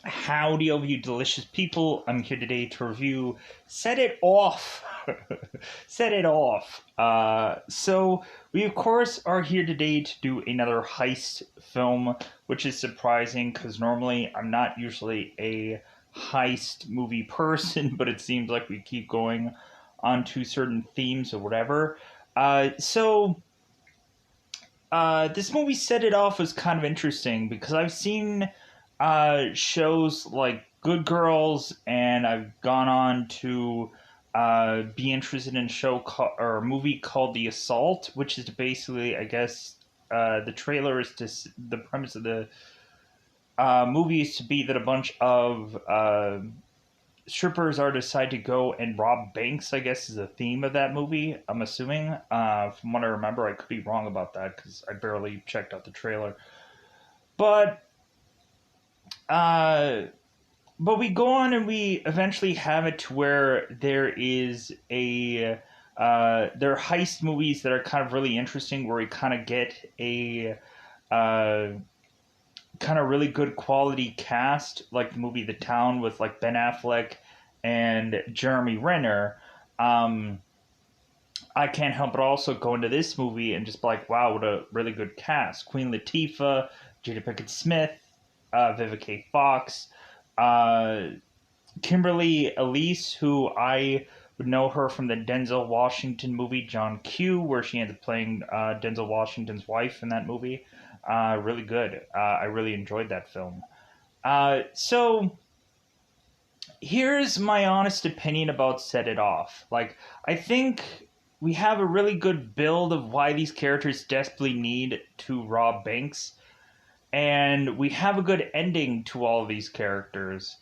Howdy, all of you delicious people. I'm here today to review Set It Off. Set It Off. So, we of course are here today to do another heist film, which is surprising because normally I'm not usually a heist movie person, but it seems like we keep going on to certain themes or whatever. This movie Set It Off was kind of interesting because I've seen shows like Good Girls, and I've gone on to be interested in a or a movie called The Assault, which is basically, I guess, the trailer is to the premise of the movie is to be that a bunch of strippers are decide to go and rob banks. I guess is the theme of that movie. I'm assuming, from what I remember, I could be wrong about that because I barely checked out the trailer, but. Uh, but we go on and we eventually have it to where there is a there are heist movies that are kind of really interesting where we kind of get a uh, kind of really good quality cast like the movie The Town with like Ben Affleck and Jeremy Renner. um, I can't help but also go into this movie and just be like, wow, what a really good cast. Queen Latifah, Jada Pinkett Smith, Vivica Fox, uh, Kimberly Elise, who I would know her from the Denzel Washington movie John Q, where she ended up playing Denzel Washington's wife in that movie. Really good. I really enjoyed that film. So here's my honest opinion about Set It Off. Like, I think we have a really good build of why these characters desperately need to rob banks, and we have a good ending to all of these characters.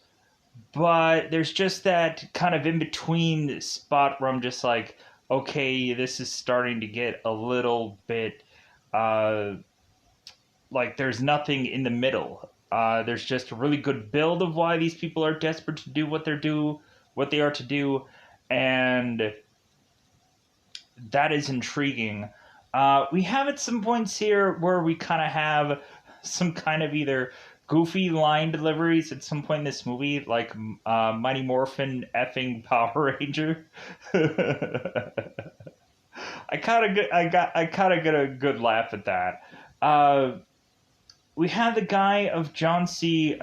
But there's just that kind of in between spot where I'm just like, okay, this is starting to get a little bit uh, like there's nothing in the middle. There's just a really good build of why these people are desperate to do what they are to do, and that is intriguing. We have at some points here where we kind of have some kind of either goofy line deliveries at some point in this movie, like Mighty Morphin effing Power Ranger. I kind of get a good laugh at that. Uh, we have the guy of John C.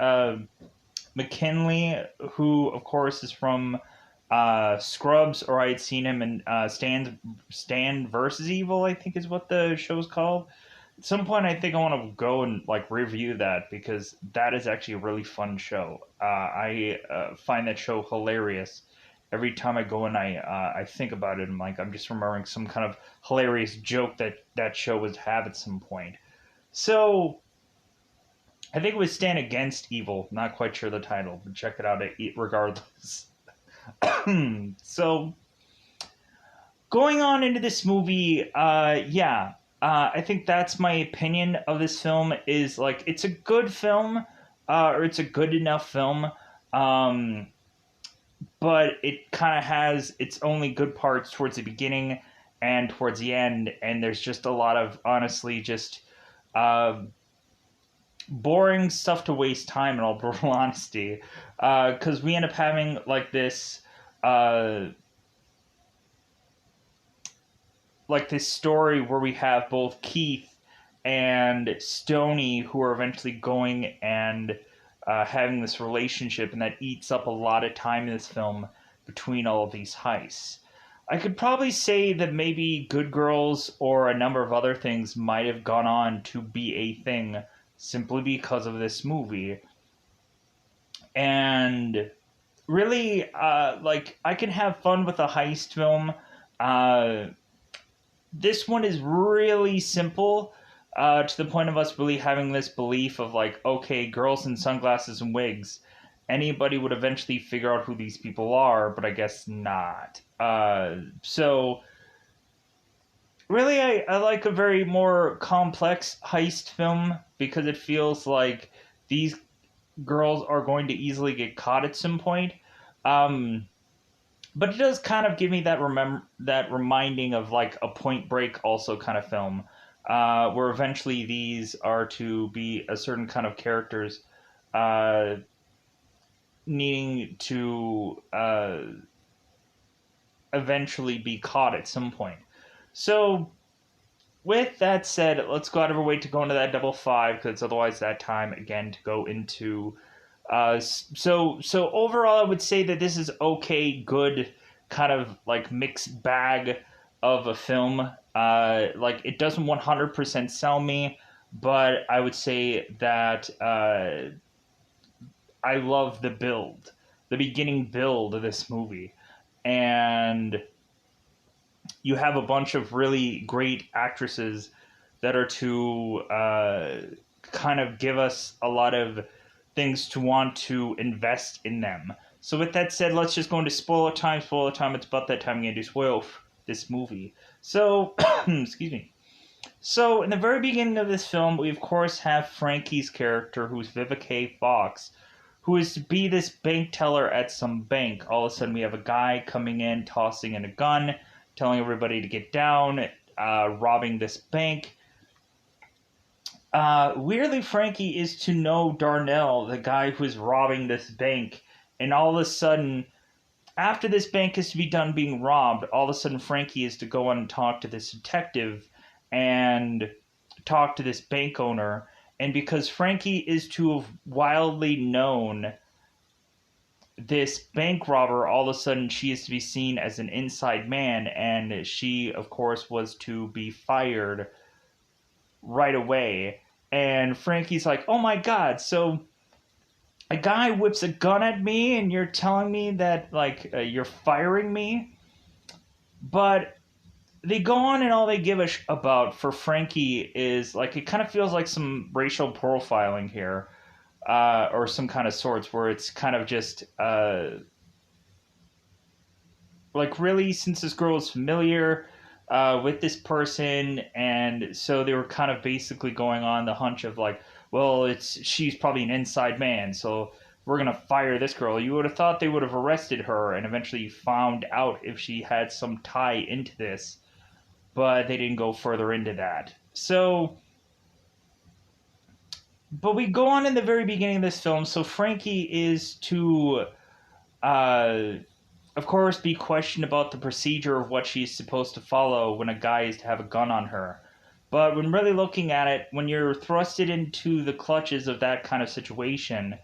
McKinley, who of course is from Scrubs, or I had seen him in Stan versus Evil, I think is what the show's called. At some point, I think I want to go and like review that because that is actually a really fun show. I find that show hilarious. Every time I go and I think about it, I'm just remembering some kind of hilarious joke that that show would have at some point. So I think it was Stand Against Evil. Not quite sure the title, but check it out regardless. So going on into this movie, I think that's my opinion of this film. Is like it's a good film, or it's a good enough film, um, but it kind of has its only good parts towards the beginning and towards the end, and there's just a lot of honestly just uh, boring stuff to waste time in all brutal honesty, because we end up having uh, like this story where we have both Keith and Stony who are eventually going and having this relationship, and that eats up a lot of time in this film between all of these heists. I could probably say that maybe Good Girls or a number of other things might have gone on to be a thing simply because of this movie. And really, like, I can have fun with a heist film. Uh, this one is really simple, to the point of us really having this belief of like, okay, girls in sunglasses and wigs. Anybody would eventually figure out who these people are, but I guess not. So really, I like a very more complex heist film because it feels like these girls are going to easily get caught at some point. Um, but it does kind of give me that reminding of like a Point Break also kind of film, where eventually these are to be a certain kind of characters, uh, needing to eventually be caught at some point. So, with that said, let's go out of our way to go into that double five, because otherwise that time again to go into. So overall, I would say that this is okay, good, kind of like mixed bag of a film. Like it doesn't 100% sell me, but I would say that I love the build, the beginning build of this movie, and you have a bunch of really great actresses that are to kind of give us a lot of things to want to invest in them. So with that said, let's just go into spoiler time. Spoiler time. It's about that time I'm going to spoil this movie. So, excuse me. So in the very beginning of this film, we of course have Frankie's character, who's Vivica Fox, who is to be this bank teller at some bank. All of a sudden, we have a guy coming in, tossing in a gun, telling everybody to get down, robbing this bank. Weirdly, Frankie is to know Darnell, the guy who's robbing this bank, and all of a sudden, after this bank is to be done being robbed, all of a sudden Frankie is to go on and talk to this detective and talk to this bank owner. And because Frankie is to have wildly known this bank robber, all of a sudden she is to be seen as an inside man, and she, of course, was to be fired right away. And Frankie's like, oh my god, so a guy whips a gun at me and you're telling me that, like, you're firing me? But they go on, and all they give a about for Frankie is, like, it kind of feels like some racial profiling here, or some kind of sorts, where it's kind of just, like, really, since this girl is familiar with this person, and so they were kind of basically going on the hunch of, like, well, she's probably an inside man, so we're gonna fire this girl. You would have thought they would have arrested her and eventually found out if she had some tie into this, but they didn't go further into that. So, but we go on in the very beginning of this film. So Frankie is to, of course, be questioned about the procedure of what she's supposed to follow when a guy is to have a gun on her. But when really looking at it, when you're thrusted into the clutches of that kind of situation,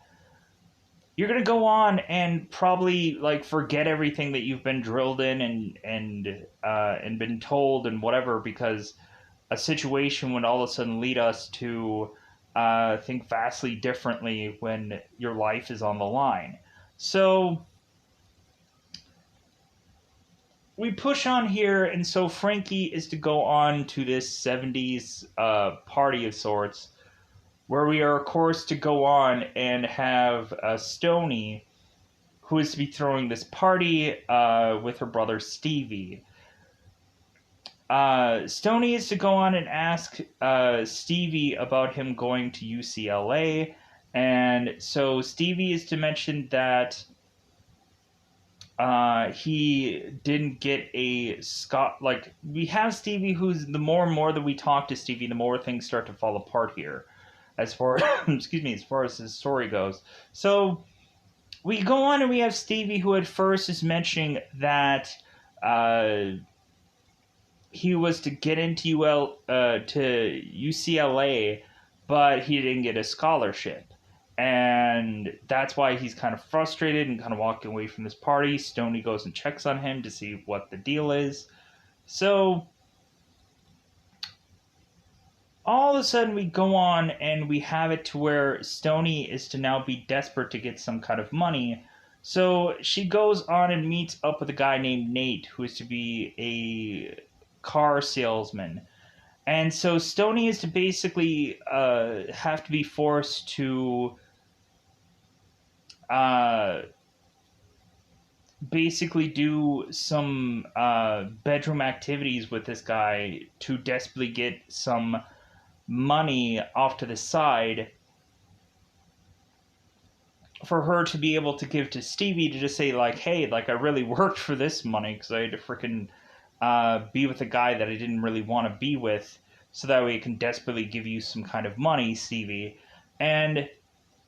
you're gonna go on and probably, like, forget everything that you've been drilled in and been told and whatever, because a situation would all of a sudden lead us to think vastly differently when your life is on the line. So we push on here, and so Frankie is to go on to this 70s party of sorts, where we are, of course, to go on and have Stoney, who is to be throwing this party with her brother Stevie. Stoney is to go on and ask Stevie about him going to UCLA, and so Stevie is to mention that he didn't get a Scott. Like, we have Stevie, who's, the more and more that we talk to Stevie, the more things start to fall apart here, as far excuse me, as far as his story goes. So we go on and we have Stevie, who at first is mentioning that he was to get into to UCLA, but he didn't get a scholarship. And that's why he's kind of frustrated and kind of walking away from this party. Stoney goes and checks on him to see what the deal is. So all of a sudden we go on and we have it to where Stoney is to now be desperate to get some kind of money. So she goes on and meets up with a guy named Nate, who is to be a car salesman. And so Stoney is to basically have to be forced to basically do some bedroom activities with this guy to desperately get some money off to the side for her to be able to give to Stevie, to just say, like, hey, like, I really worked for this money because I had to freaking be with a guy that I didn't really want to be with, so that way I can desperately give you some kind of money, Stevie. And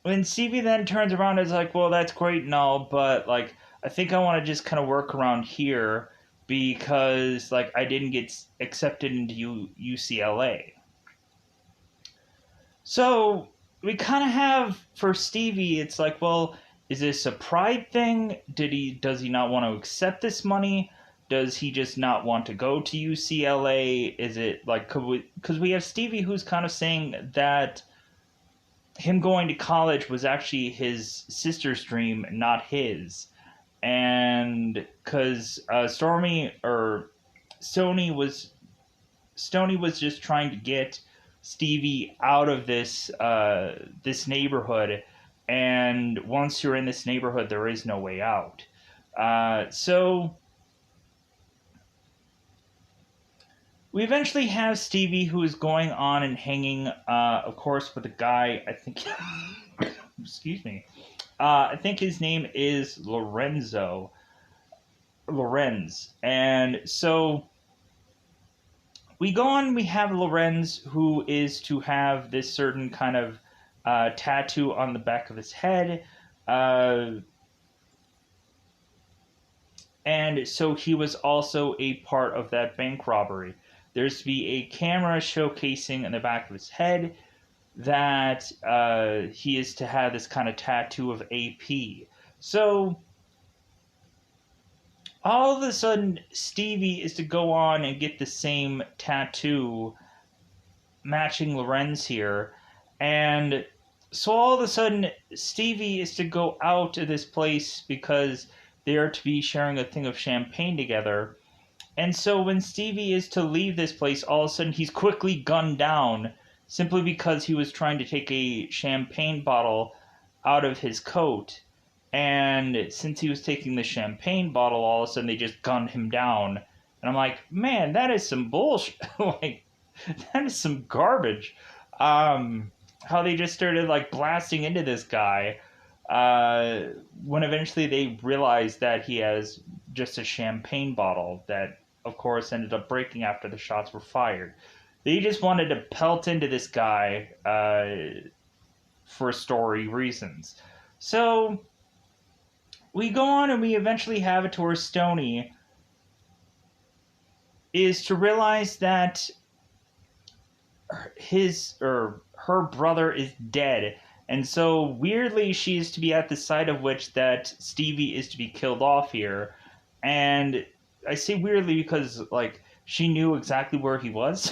when Stevie then turns around and is like, well, that's great and all, but like, I think I want to just kind of work around here because like I didn't get accepted into UCLA. So we kind of have for Stevie, it's like, well, is this a pride thing? Does he not want to accept this money? Does he just not want to go to UCLA? Is it like because we have Stevie who's kind of saying that him going to college was actually his sister's dream, not his, and because Stormy or Sony was Stoney was just trying to get Stevie out of this neighborhood, and once you're in this neighborhood, there is no way out. So we eventually have Stevie, who is going on and hanging, of course, with a guy. I think, excuse me. I think his name is Lorenz, and so we go on. We have Lorenz, who is to have this certain kind of tattoo on the back of his head. And so he was also a part of that bank robbery. There's to be a camera showcasing in the back of his head that he is to have this kind of tattoo of AP. So all of a sudden, Stevie is to go on and get the same tattoo matching Lorenz here. And so all of a sudden, Stevie is to go out to this place because they are to be sharing a thing of champagne together. And so when Stevie is to leave this place, all of a sudden he's quickly gunned down simply because he was trying to take a champagne bottle out of his coat. And since he was taking the champagne bottle, all of a sudden they just gunned him down. And I'm like, man, that is some bullshit. Like, that is some garbage. How they just started like blasting into this guy when eventually they realized that he has just a champagne bottle that, of course, ended up breaking after the shots were fired. They just wanted to pelt into this guy for story reasons. So we go on and we eventually have it to where Stoney is to realize that his or her brother is dead, and so weirdly she is to be at the side of which that Stevie is to be killed off here. And I say weirdly because like she knew exactly where he was.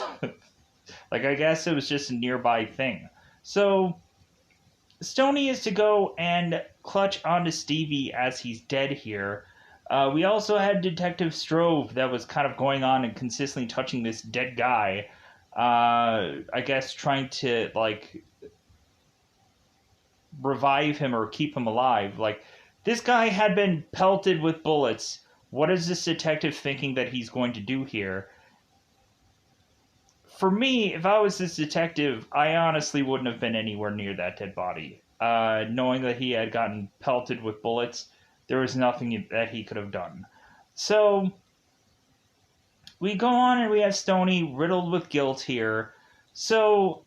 Like I guess it was just a nearby thing. So Stoney is to go and clutch onto Stevie as he's dead here. We also had Detective Strove that was kind of going on and consistently touching this dead guy. I guess trying to like revive him or keep him alive. Like this guy had been pelted with bullets. What is this detective thinking that he's going to do here? For me, if I was this detective, I honestly wouldn't have been anywhere near that dead body. Knowing that he had gotten pelted with bullets, there was nothing that he could have done. So we go on and we have Stoney riddled with guilt here. So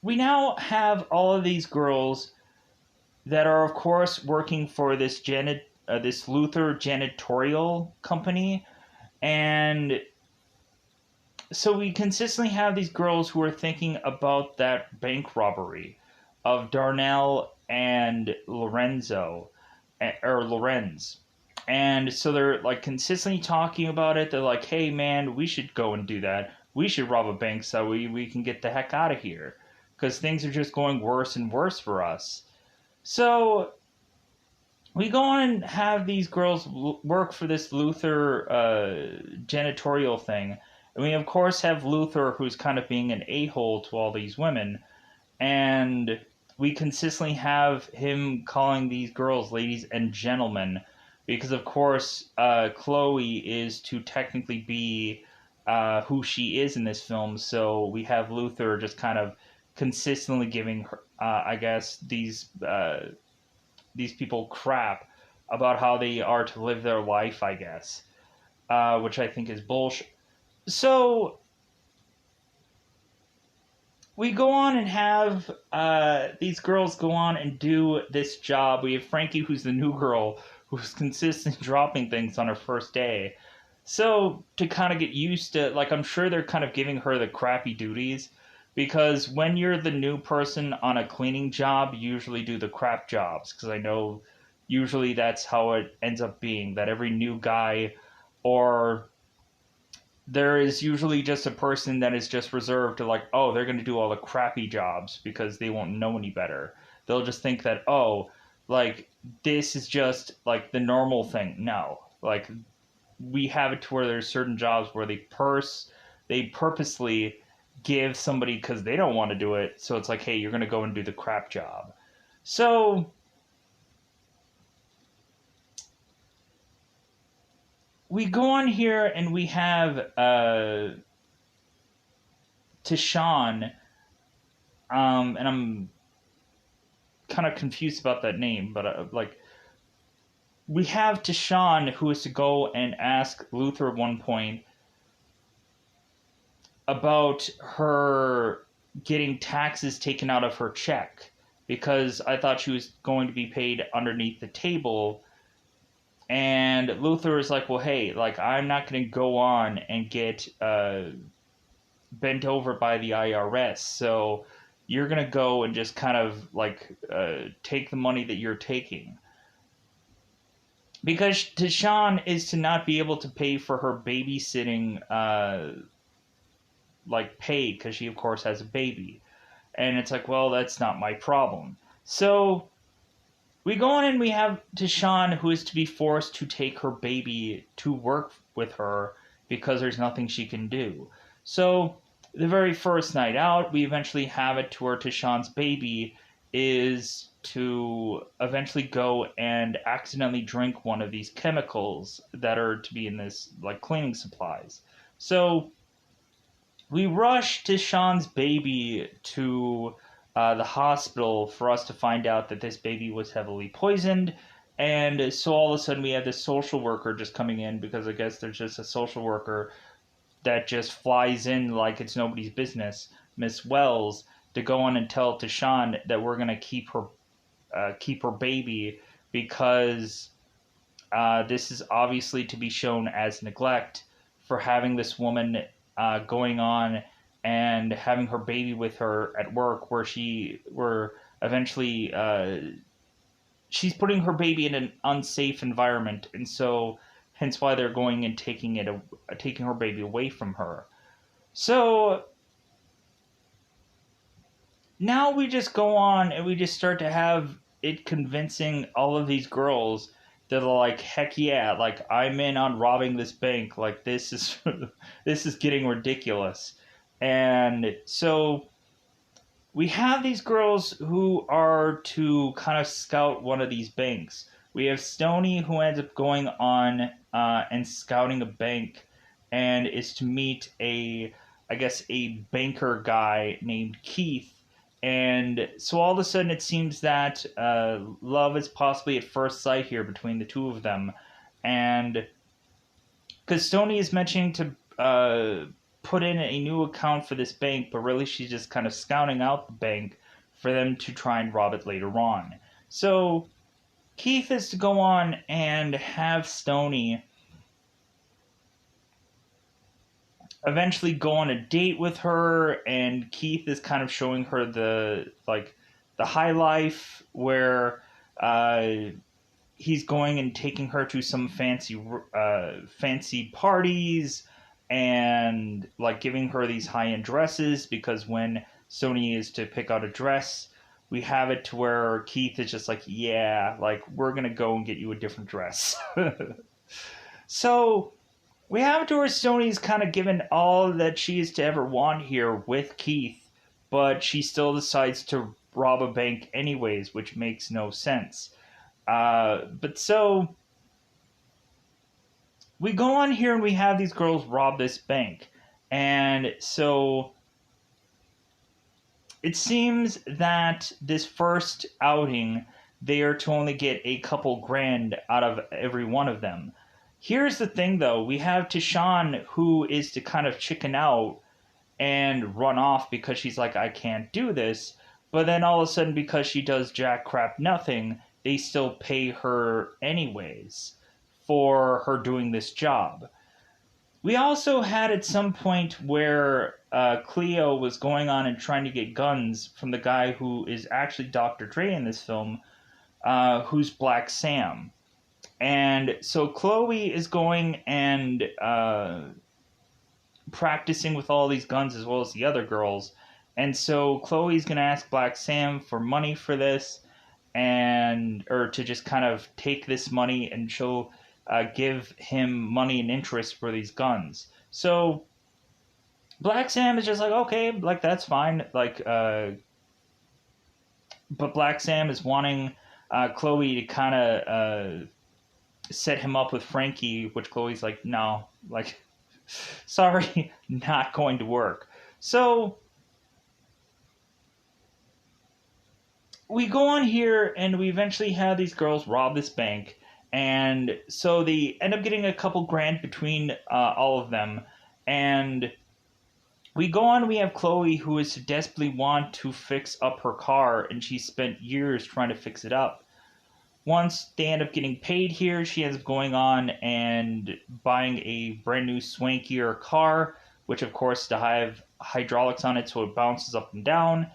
we now have all of these girls that are, of course, working for this this Luther janitorial company, and so we consistently have these girls who are thinking about that bank robbery of Darnell and Lorenzo, or Lorenz. And so they're like consistently talking about it. They're like, hey man, we should go and do that. We should rob a bank so we can get the heck out of here. Because things are just going worse and worse for us. So we go on and have these girls work for this Luther janitorial thing. And we, of course, have Luther, who's kind of being an a-hole to all these women. And we consistently have him calling these girls ladies and gentlemen. Because, of course, Chloe is to technically be who she is in this film. So we have Luther just kind of consistently giving her, I guess, these people crap about how they are to live their life, I guess. Which I think is bullshit. So we go on and have these girls go on and do this job. We have Frankie, who's the new girl, who's consistently dropping things on her first day. So to kind of get used to, like, I'm sure they're kind of giving her the crappy duties, because when you're the new person on a cleaning job, you usually do the crap jobs. Because I know usually that's how it ends up being, that every new guy, or there is usually just a person that is just reserved to, like, oh, they're going to do all the crappy jobs because they won't know any better. They'll just think that, oh, like, this is just like the normal thing. No, like, we have it to where there's certain jobs where they purposely give somebody, because they don't want to do it, so it's like, hey, you're going to go and do the crap job. So we go on here and we have Tashawn, and I'm kind of confused about that name, but like, we have Tashawn, who is to go and ask Luther at one point about her getting taxes taken out of her check, because I thought she was going to be paid underneath the table. And Luther is like, well, hey, like, I'm not going to go on and get bent over by the IRS. So you're going to go and just kind of like take the money that you're taking. Because Tashawn is to not be able to pay for her babysitting like pay, because she of course has a baby. And it's like, well, that's not my problem. So we go on and we have Tashawn, who is to be forced to take her baby to work with her because there's nothing she can do. So the very first night out, we eventually have it to where Tashawn's baby is to eventually go and accidentally drink one of these chemicals that are to be in this, like, cleaning supplies. So we rush Tashawn's baby to the hospital for us to find out that this baby was heavily poisoned. And so all of a sudden we have this social worker just coming in, because I guess there's just a social worker that just flies in like it's nobody's business, Miss Wells, to go on and tell Tashawn that we're going to keep her baby, because this is obviously to be shown as neglect for having this woman going on and having her baby with her at work, where eventually she's putting her baby in an unsafe environment, and so hence why they're going and taking her baby away from her. So now we just go on and we just start to have it convincing all of these girls that are like, heck yeah, like, I'm in on robbing this bank, like, this is this is getting ridiculous. And so we have these girls who are to kind of scout one of these banks. We have Stony, who ends up going on and scouting a bank, and is to meet I guess, a banker guy named Keith. And so all of a sudden it seems that love is possibly at first sight here between the two of them. And because Stony is mentioning to put in a new account for this bank, but really she's just kind of scouting out the bank for them to try and rob it later on. So Keith is to go on and have Stony eventually go on a date with her, and Keith is kind of showing her the high life, where he's going and taking her to some fancy parties, and like giving her these high-end dresses, because when Sony is to pick out a dress, we have it to where Keith is just like, yeah, like, we're gonna go and get you a different dress. So we have it to where Sony's kind of given all that she is to ever want here with Keith, but she still decides to rob a bank anyways, which makes no sense. But so we go on here and we have these girls rob this bank. And so it seems that this first outing, they are to only get a couple grand out of every one of them. Here's the thing, though. We have Tashawn, who is to kind of chicken out, and run off because she's like, I can't do this. But then all of a sudden, because she does jack crap nothing, they still pay her anyways for her doing this job. We also had at some point where Cleo was going on and trying to get guns from the guy who is actually Dr. Dre in this film, who's Black Sam. And so Chloe is going and practicing with all these guns as well as the other girls. And so Chloe's going to ask Black Sam for money for this, and or to just kind of take this money, and she'll give him money and interest for these guns. So Black Sam is just like, okay, like that's fine. Like, but Black Sam is wanting Chloe to kind of set him up with Frankie, which Chloe's like, no, like, sorry, not going to work. So we go on here and we eventually have these girls rob this bank. And so they end up getting a couple grand between all of them. And we go on, we have Chloe, who is desperately want to fix up her car, and she spent years trying to fix it up. Once they end up getting paid here, she ends up going on and buying a brand new swankier car, which of course to have hydraulics on it so it bounces up and down.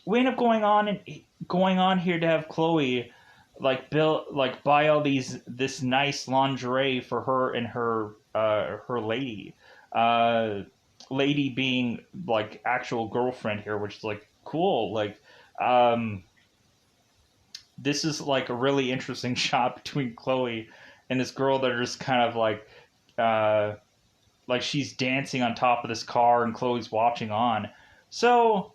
We end up going on here to have Chloe buy all this nice lingerie for her and her lady. Lady being like actual girlfriend here, which is like cool. This is like a really interesting shot between Chloe and this girl that are just kind of like she's dancing on top of this car and Chloe's watching on. So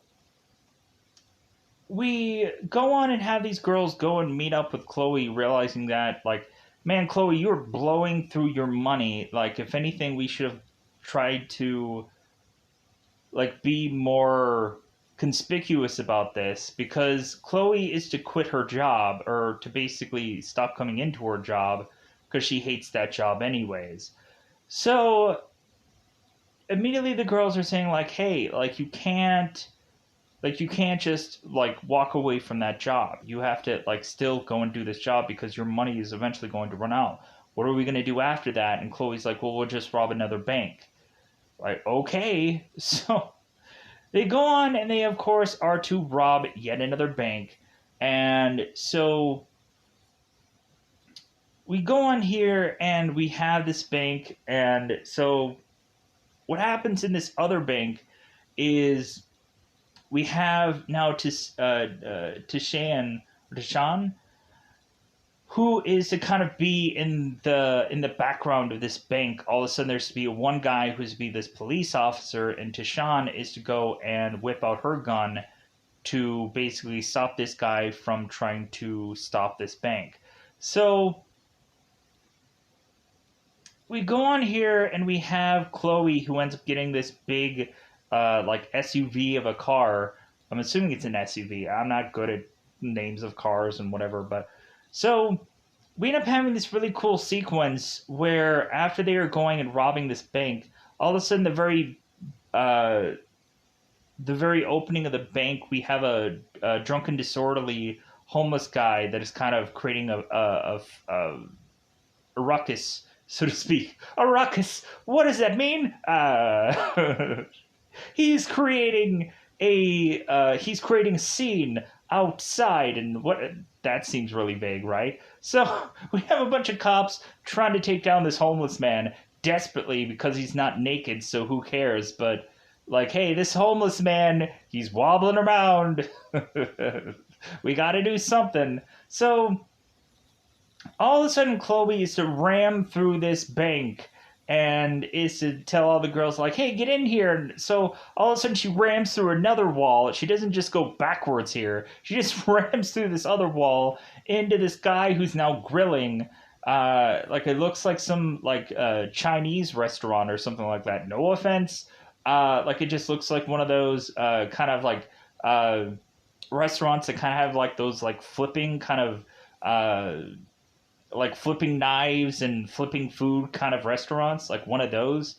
we go on and have these girls go and meet up with Chloe, realizing that, like, man, Chloe, you're blowing through your money. Like, if anything, we should have tried to, like, be more conspicuous about this, because Chloe is to quit her job, or to basically stop coming into her job, because she hates that job anyways. So immediately the girls are saying, like, hey, you can't just like walk away from that job. You have to like still go and do this job because your money is eventually going to run out. What are we going to do after that? And Chloe's like, well, we'll just rob another bank. Like, okay. So they go on and they of course are to rob yet another bank. And so we go on here and we have this bank. And so what happens in this other bank is we have now Tishan, who is to kind of be in the background of this bank. All of a sudden, there's to be one guy who's to be this police officer, and Tishan is to go and whip out her gun to basically stop this guy from trying to stop this bank. So we go on here and we have Chloe, who ends up getting this big like SUV of a car. I'm assuming it's an SUV. I'm not good at names of cars and whatever, but so we end up having this really cool sequence where after they are going and robbing this bank, all of a sudden the very opening of the bank, we have a drunken, disorderly, homeless guy that is kind of creating a ruckus, so to speak. A ruckus. What does that mean? He's creating a scene outside, and what that seems really vague, right? So we have a bunch of cops trying to take down this homeless man desperately because he's not naked, so who cares? But like, hey, this homeless man, he's wobbling around. We got to do something. So all of a sudden, Chloe is to ram through this bank and is to tell all the girls, like, hey, get in here. And so all of a sudden she rams through another wall. She doesn't just go backwards here. She just rams through this other wall into this guy who's now grilling. Like, it looks like some, like, Chinese restaurant or something like that. No offense. Like, it just looks like one of those kind of, like, restaurants that kind of have, like, those, like, flipping kind of... like flipping knives and flipping food kind of restaurants, like one of those.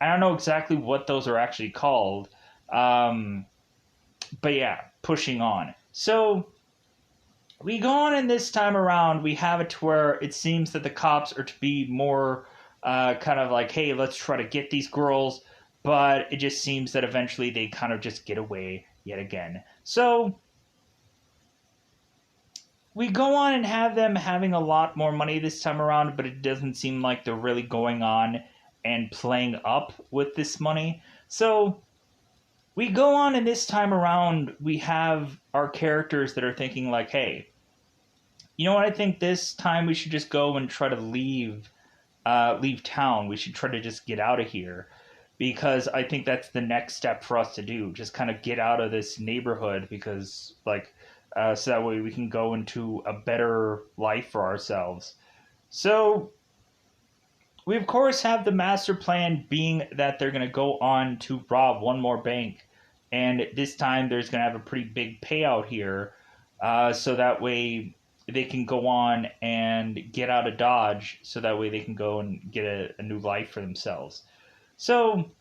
I don't know exactly what those are actually called. Um, but yeah, pushing on. So we go on, and this time around, we have it to where it seems that the cops are to be more kind of like, hey, let's try to get these girls. But it just seems that eventually they kind of just get away yet again. So we go on and have them having a lot more money this time around, but it doesn't seem like they're really going on and playing up with this money. So we go on, and this time around, we have our characters that are thinking, like, hey, you know what? I think this time we should just go and try to leave town. We should try to just get out of here because I think that's the next step for us to do. Just kind of get out of this neighborhood because, like, so that way we can go into a better life for ourselves. So we of course have the master plan being that they're going to go on to rob one more bank, and this time there's going to have a pretty big payout here, so that way they can go on and get out of Dodge, so that way they can go and get a new life for themselves. So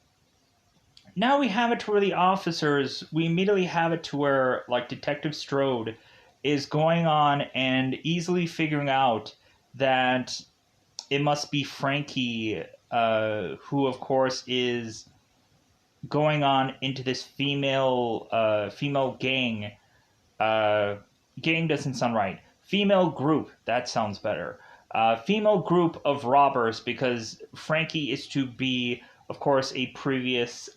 now we have it to where the officers, we immediately have it to where, like, Detective Strode is going on and easily figuring out that it must be Frankie, who of course is going on into this female gang. Gang doesn't sound right. Female group, that sounds better. Female group of robbers, because Frankie is to be, of course, a previous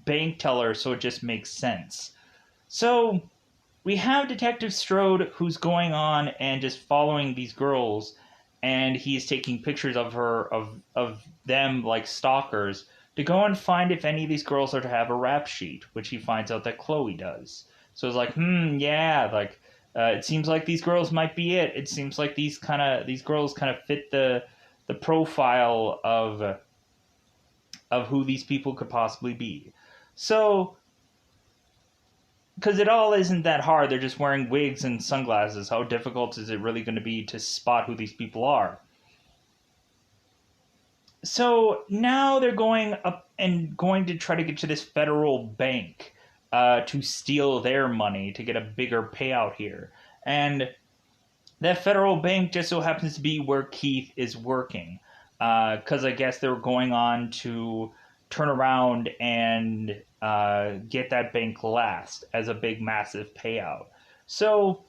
bank teller, so it just makes sense. So we have Detective Strode who's going on and just following these girls, and he's taking pictures of of them like stalkers to go and find if any of these girls are to have a rap sheet, which he finds out that Chloe does. So it's like, yeah, like it seems like these girls might be it. It seems like these girls kind of fit the profile of who these people could possibly be. So because it all isn't that hard. They're just wearing wigs and sunglasses. How difficult is it really going to be to spot who these people are? So now they're going up and going to try to get to this federal bank to steal their money to get a bigger payout here. And that federal bank just so happens to be where Keith is working. Because I guess they were going on to turn around and get that bank last as a big, massive payout. So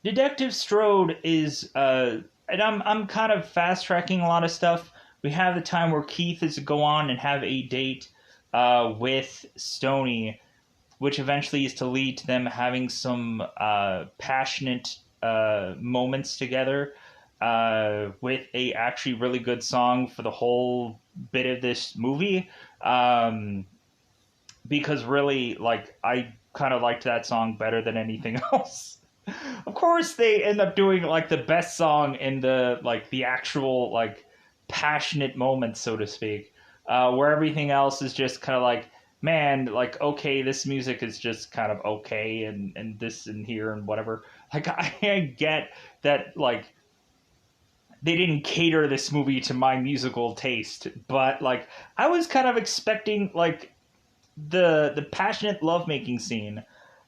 Detective Strode is, and I'm kind of fast tracking a lot of stuff. We have the time where Keith is to go on and have a date with Stoney, which eventually is to lead to them having some passionate moments together with a actually really good song for the whole bit of this movie. Because really, like, I kind of liked that song better than anything else. Of course, they end up doing like the best song in the actual like passionate moments, so to speak, where everything else is just kind of like, man, like, okay, this music is just kind of okay, and this and here and whatever. Like, I get that, like, they didn't cater this movie to my musical taste, but like I was kind of expecting like the passionate lovemaking scene.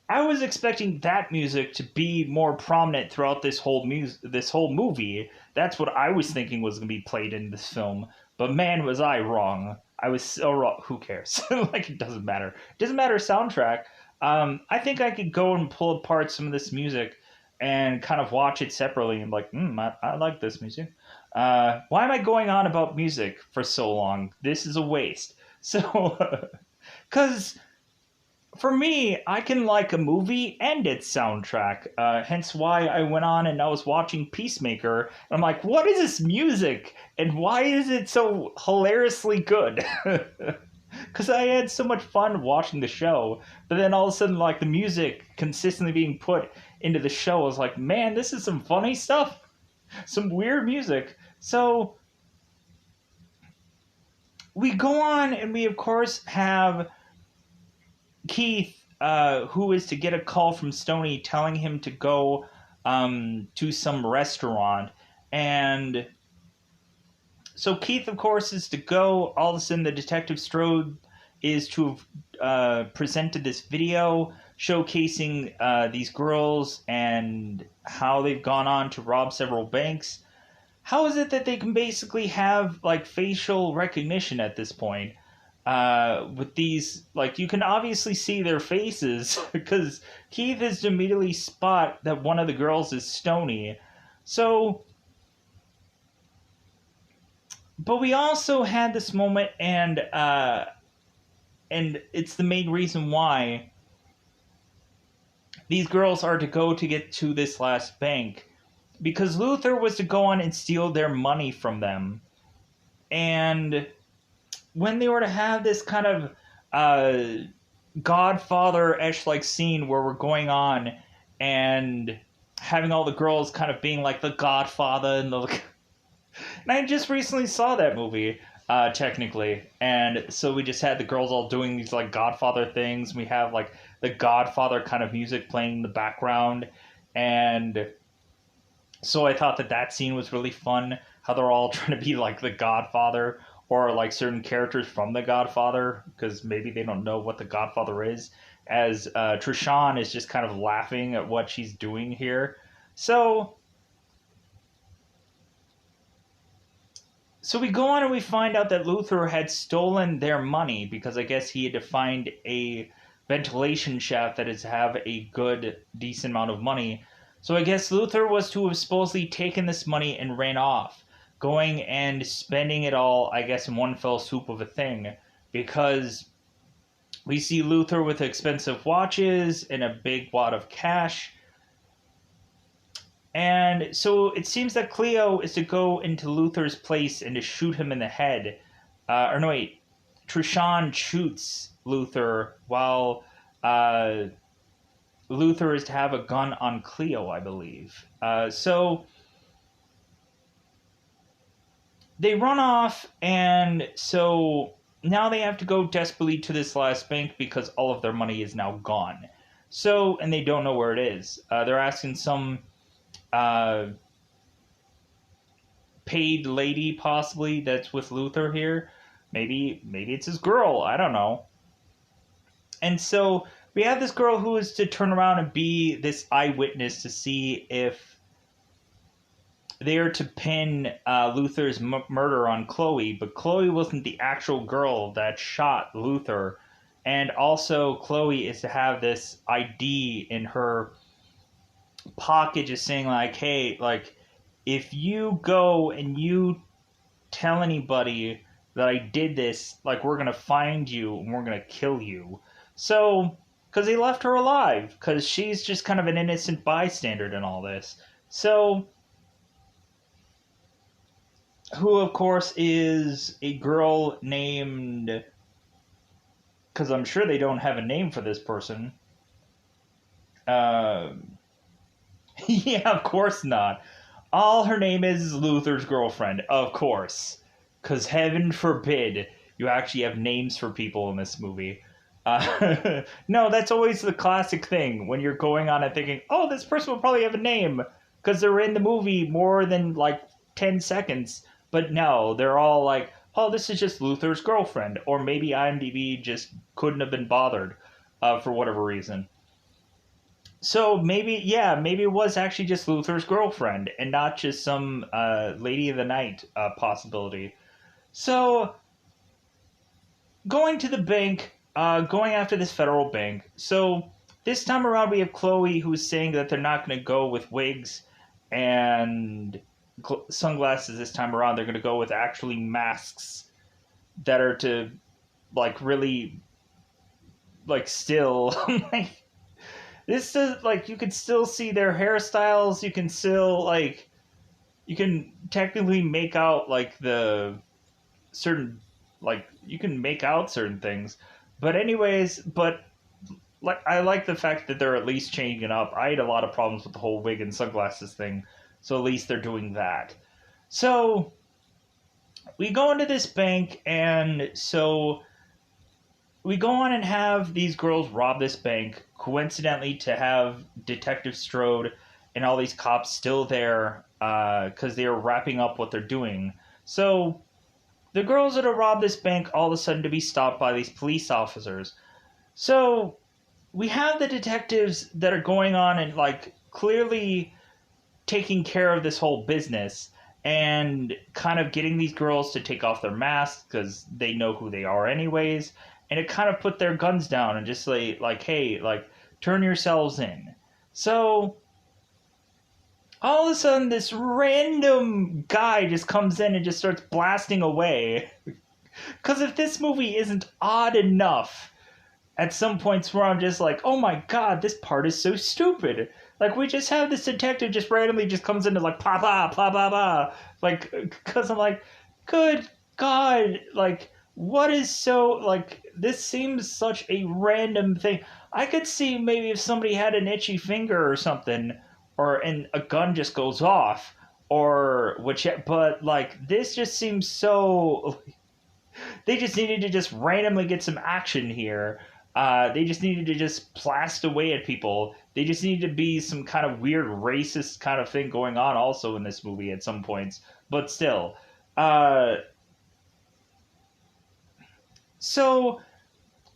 I was expecting that music to be more prominent throughout this whole movie. That's what I was thinking was going to be played in this film. But man, was I wrong. I was so wrong. Who cares? Like, it doesn't matter. It doesn't matter soundtrack. I think I could go and pull apart some of this music and kind of watch it separately and be like, I like this music. Why am I going on about music for so long? This is a waste. So, because for me, I can like a movie and its soundtrack. Hence why I went on and I was watching Peacemaker. And I'm like, what is this music? And why is it so hilariously good? Because I had so much fun watching the show. But then all of a sudden, like, the music consistently being put into the show, I was like, man, this is some funny stuff. Some weird music. So we go on and we, of course, have Keith, who is to get a call from Stoney telling him to go to some restaurant, and So Keith, of course, is to go. All of a sudden, the Detective Strode is to have presented this video showcasing these girls and how they've gone on to rob several banks. How is it that they can basically have like facial recognition at this point? With these, like, you can obviously see their faces because Keith is to immediately spot that one of the girls is Stony. So, but we also had this moment, and it's the main reason why these girls are to go to get to this last bank, because Luther was to go on and steal their money from them. And when they were to have this kind of Godfather-ish like scene where we're going on and having all the girls kind of being like the Godfather and the and I just recently saw that movie technically, and so we just had the girls all doing these like Godfather things. We have like the Godfather kind of music playing in the background, and so I thought that that scene was really fun, how they're all trying to be like the Godfather or like certain characters from the Godfather, because maybe they don't know what the Godfather is, as Trishan is just kind of laughing at what she's doing here. So we go on and we find out that Luther had stolen their money because I guess he had to find a ventilation shaft that is have a good, decent amount of money. So I guess Luther was to have supposedly taken this money and ran off, going and spending it all, I guess, in one fell swoop of a thing, because we see Luther with expensive watches and a big wad of cash. And so it seems that Cleo is to go into Luther's place and to shoot him in the head. Or no, wait. Trishan shoots Luther while Luther is to have a gun on Cleo, I believe. So they run off, and so now they have to go desperately to this last bank because all of their money is now gone. So, and they don't know where it is. They're asking some paid lady possibly that's with Luther here. Maybe it's his girl. I don't know. And so we have this girl who is to turn around and be this eyewitness to see if they are to pin Luther's murder on Chloe, but Chloe wasn't the actual girl that shot Luther. And also Chloe is to have this ID in her pocket just saying like, hey, like, if you go and you tell anybody that I did this, like, we're gonna find you and we're gonna kill you. So, because they left her alive, because she's just kind of an innocent bystander in all this. So, who of course is a girl named, because I'm sure they don't have a name for this person. Yeah, of course not. All her name is Luther's girlfriend, of course. Because heaven forbid you actually have names for people in this movie. No, that's always the classic thing when you're going on and thinking, oh, this person will probably have a name because they're in the movie more than like 10 seconds. But no, they're all like, oh, this is just Luther's girlfriend. Or maybe IMDb just couldn't have been bothered for whatever reason. So maybe it was actually just Luther's girlfriend and not just some Lady of the Night possibility. So going to the bank, going after this federal bank. So this time around we have Chloe who's saying that they're not going to go with wigs and sunglasses this time around. They're going to go with actually masks that are to like really like still like this is like you can still see their hairstyles. You can still like you can technically make out like the certain like you can make out certain things. But anyways, but like I like the fact that they're at least changing it up. I had a lot of problems with the whole wig and sunglasses thing, so at least they're doing that. So we go into this bank, and so we go on and have these girls rob this bank, coincidentally to have Detective Strode and all these cops still there because they are wrapping up what they're doing. So the girls are to rob this bank all of a sudden to be stopped by these police officers. So we have the detectives that are going on and like clearly taking care of this whole business and kind of getting these girls to take off their masks because they know who they are anyways, and it kind of put their guns down and just like hey, like turn yourselves in. So all of a sudden this random guy just comes in and just starts blasting away. Because if this movie isn't odd enough at some points where I'm just like, oh my god, this part is so stupid. Like, we just have this detective just randomly just comes into like, blah, blah, blah, blah, blah. Like, because I'm like, good god, like, what is so, like, this seems such a random thing. I could see maybe if somebody had an itchy finger or something, and a gun just goes off, or which, but, like, this just seems so, they just needed to just randomly get some action here. They just needed to just blast away at people. They just needed to be some kind of weird racist kind of thing going on also in this movie at some points. But still. So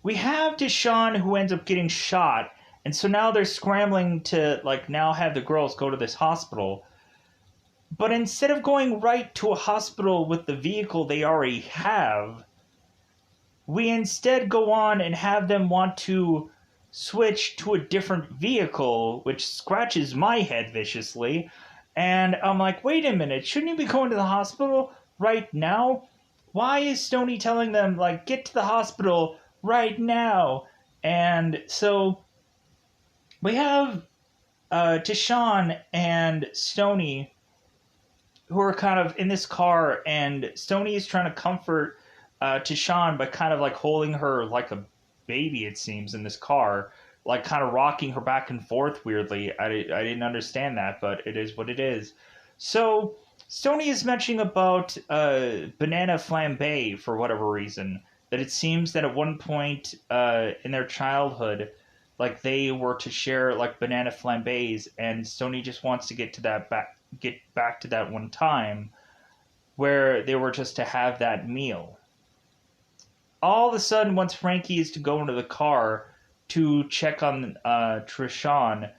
we have Deshawn who ends up getting shot. And so now they're scrambling to like now have the girls go to this hospital. But instead of going right to a hospital with the vehicle they already have, we instead go on and have them want to switch to a different vehicle, which scratches my head viciously. And I'm like, wait a minute, shouldn't you be going to the hospital right now? Why is Stoney telling them, like, get to the hospital right now? And so we have Deshawn and Stoney who are kind of in this car, and Stoney is trying to comfort Deshawn by kind of like holding her like a baby, it seems, in this car, like kind of rocking her back and forth weirdly. I didn't understand that, but it is what it is. So Stoney is mentioning about banana flambe for whatever reason. That it seems that at one point in their childhood, like they were to share like banana flambés, and Stoney just wants to get back to that one time where they were just to have that meal. All of a sudden, once Frankie is to go into the car to check on Trishawn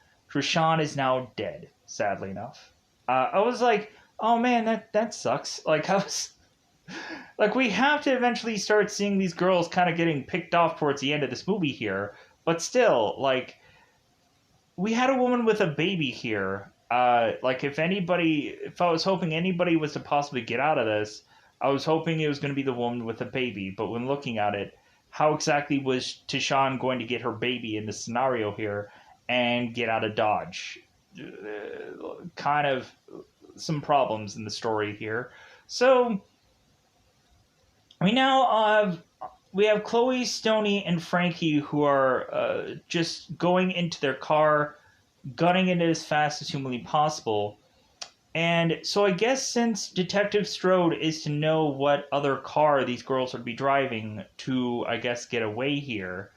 is now dead, sadly enough. I was like, oh man, that sucks. Like, I was. Like, we have to eventually start seeing these girls kind of getting picked off towards the end of this movie here. But still, like, we had a woman with a baby here. Like, if I was hoping anybody was to possibly get out of this, I was hoping it was going to be the woman with a baby. But when looking at it, how exactly was Tishawn going to get her baby in this scenario here and get out of Dodge? Kind of some problems in the story here. So we have Chloe, Stoney, and Frankie who are just going into their car, gunning it as fast as humanly possible. And so I guess since Detective Strode is to know what other car these girls would be driving to, I guess, get away here,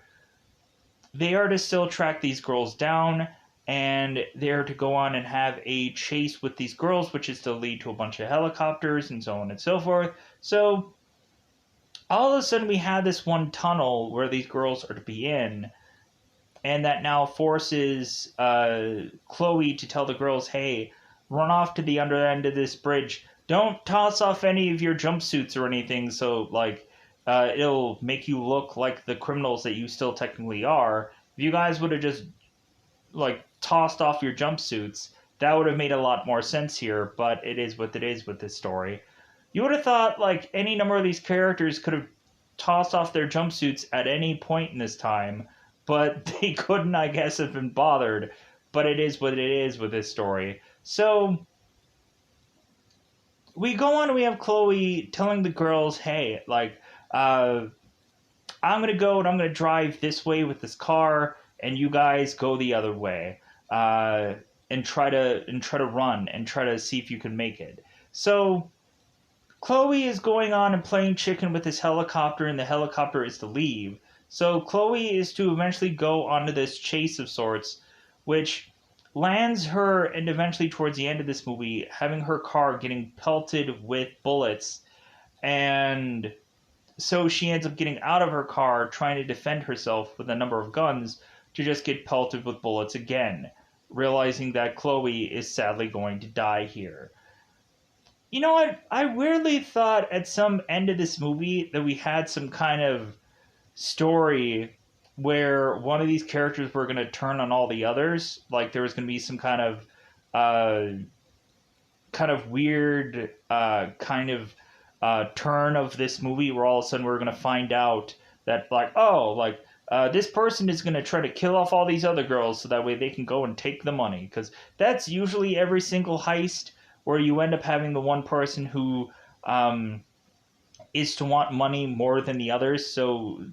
they are to still track these girls down, and they're to go on and have a chase with these girls, which is to lead to a bunch of helicopters and so on and so forth. So all of a sudden we have this one tunnel where these girls are to be in, and that now forces Chloe to tell the girls, hey, run off to the under end of this bridge. Don't toss off any of your jumpsuits or anything, so, like, it'll make you look like the criminals that you still technically are. If you guys would have just, like, tossed off your jumpsuits, that would have made a lot more sense here, but it is what it is with this story. You would have thought, like, any number of these characters could have tossed off their jumpsuits at any point in this time, but they couldn't, I guess, have been bothered. But it is what it is with this story. So we go on and we have Chloe telling the girls, hey, like, I'm going to go and I'm going to drive this way with this car, and you guys go the other way. And try to run and try to see if you can make it. So Chloe is going on and playing chicken with this helicopter, and the helicopter is to leave. So Chloe is to eventually go onto this chase of sorts, which lands her, and eventually towards the end of this movie, having her car getting pelted with bullets, and so she ends up getting out of her car trying to defend herself with a number of guns to just get pelted with bullets again, realizing that Chloe is sadly going to die here. You know what? I weirdly thought at some end of this movie that we had some kind of story where one of these characters were going to turn on all the others. Like there was going to be some uh, kind of weird turn of this movie where all of a sudden we're going to find out that this person is going to try to kill off all these other girls so that way they can go and take the money, because that's usually every single heist where you end up having the one person who um, is to want money more than the others, so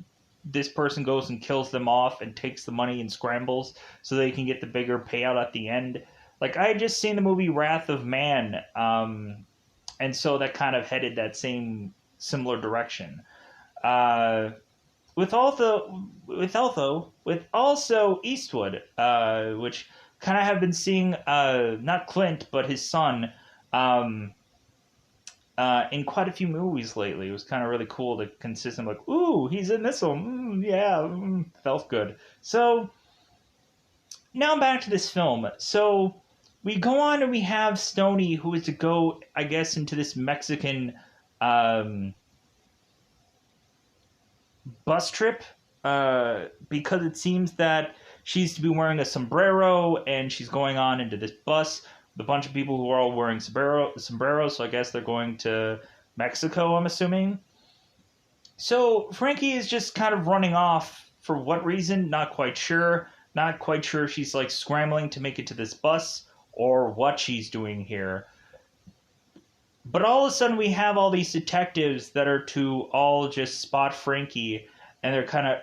this person goes and kills them off and takes the money and scrambles so they can get the bigger payout at the end. Like I had just seen the movie Wrath of Man, and so that kind of headed that same similar direction. Uh, with also Eastwood, which kind of have been seeing not Clint but his son um, in quite a few movies lately. It was kind of really cool to consistent like, ooh, he's in this one, yeah, felt good. So now back to this film. So we go on and we have Stony, who is to go, I guess, into this Mexican um, bus trip because it seems that she's to be wearing a sombrero and she's going on into this bus with a bunch of people who are all wearing sombreros. So I guess they're going to Mexico, I'm assuming. So Frankie is just kind of running off for what reason? Not quite sure. Not quite sure if she's like scrambling to make it to this bus or what she's doing here. But all of a sudden, we have all these detectives that are to all just spot Frankie, and they're kind of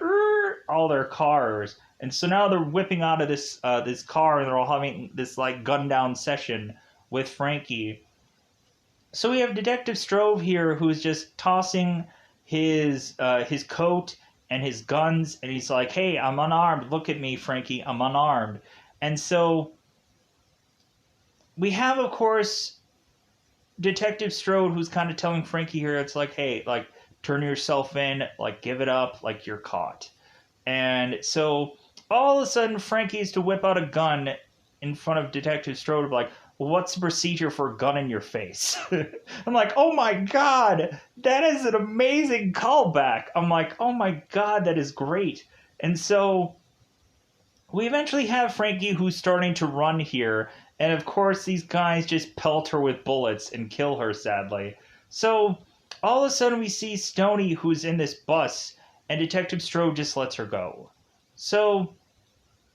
all their cars, and so now they're whipping out of this car, and they're all having this like gun down session with Frankie. So we have Detective Strove here, who's just tossing his coat and his guns, and he's like, "Hey, I'm unarmed. Look at me, Frankie. I'm unarmed." And so we have, of course, Detective Strode, who's kind of telling Frankie here, it's like, hey, like, turn yourself in, like, give it up, like, you're caught. And so all of a sudden, Frankie is to whip out a gun in front of Detective Strode, like, well, what's the procedure for a gun in your face? I'm like, oh my god, that is an amazing callback. I'm like, oh my god, that is great. And so we eventually have Frankie, who's starting to run here, and of course these guys just pelt her with bullets and kill her, sadly. So all of a sudden we see Stony, who's in this bus, and Detective Strode just lets her go. So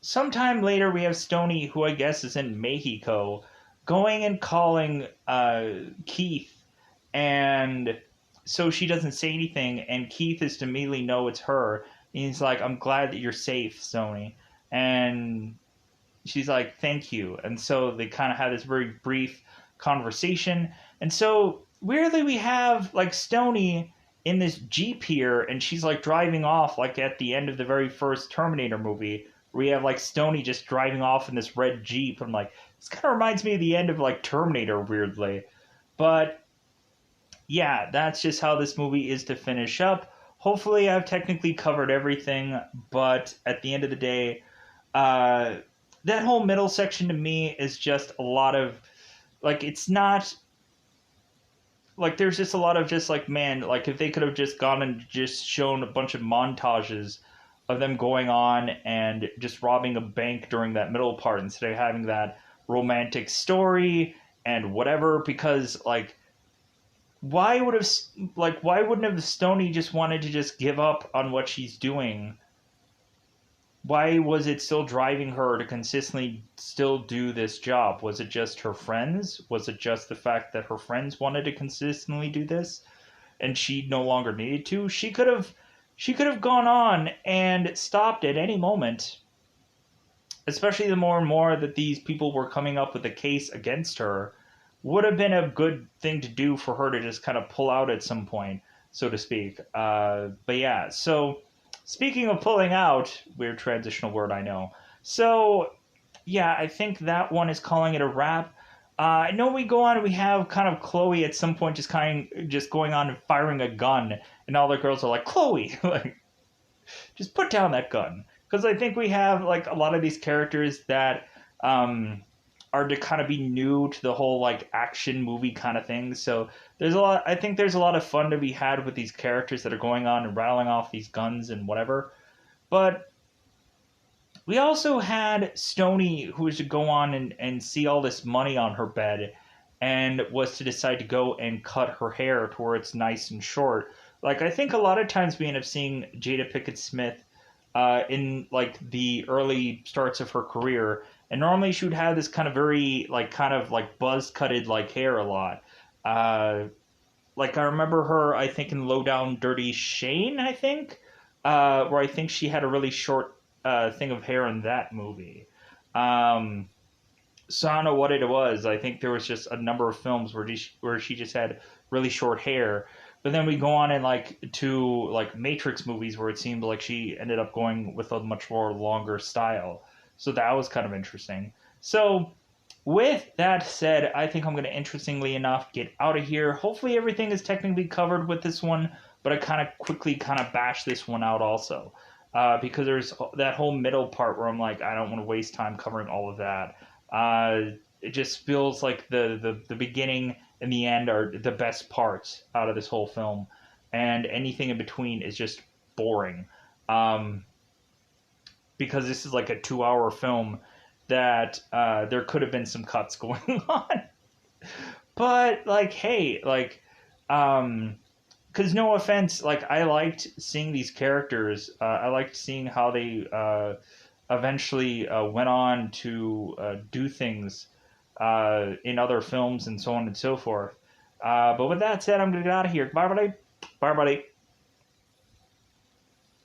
sometime later we have Stony, who I guess is in Mexico, going and calling Keith, and so she doesn't say anything, and Keith is to immediately know it's her. And he's like, I'm glad that you're safe, Stony. And she's like, thank you. And so they kind of have this very brief conversation. And so weirdly we have like Stony in this Jeep here, and she's like driving off like at the end of the very first Terminator movie, where you have like Stony just driving off in this red Jeep. I'm like, this kind of reminds me of the end of like Terminator, weirdly. But yeah, that's just how this movie is to finish up. Hopefully I've technically covered everything, but at the end of the day, uh, that whole middle section to me is just a lot of like, it's not like, there's just a lot of just like, man, like if they could have just gone and just shown a bunch of montages of them going on and just robbing a bank during that middle part instead of having that romantic story and whatever, because like, why wouldn't have Stony just wanted to just give up on what she's doing? Why was it still driving her to consistently still do this job? Was it just her friends? Was it just the fact that her friends wanted to consistently do this and she no longer needed to? She could have gone on and stopped at any moment. Especially the more and more that these people were coming up with a case against her, would have been a good thing to do for her to just kind of pull out at some point, so to speak. But yeah, so speaking of pulling out, weird transitional word, I know. So yeah, I think that one is calling it a wrap. I know we go on and we have kind of Chloe at some point just going on and firing a gun, and all the girls are like, Chloe, like just put down that gun. Because I think we have like a lot of these characters that um, are to kind of be new to the whole like action movie kind of thing. So there's a lot. I think there's a lot of fun to be had with these characters that are going on and rattling off these guns and whatever. But we also had Stony, who was to go on and see all this money on her bed and was to decide to go and cut her hair to where it's nice and short. Like, I think a lot of times we end up seeing Jada Pickett Smith in like the early starts of her career. And normally she would have this kind of like buzz cutted like hair a lot. Uh, like I remember her, I think in Low Down Dirty Shane, I think, where I think she had a really short thing of hair in that movie. Um, so I don't know what it was. I think there was just a number of films where she just had really short hair. But then we go on in like to like Matrix movies where it seemed like she ended up going with a much more longer style. So that was kind of interesting. So with that said, I think I'm going to, interestingly enough, get out of here. Hopefully, everything is technically covered with this one, but I kind of quickly kind of bash this one out also. Because there's that whole middle part where I'm like, I don't want to waste time covering all of that. It just feels like the beginning and the end are the best parts out of this whole film, and anything in between is just boring. Um, because this is like a 2 hour film that there could have been some cuts going on. But like, hey, like, because no offense, like I liked seeing these characters. I liked seeing how they eventually went on to do things in other films and so on and so forth. But with that said, I'm gonna get out of here. Bye, buddy. Bye, buddy.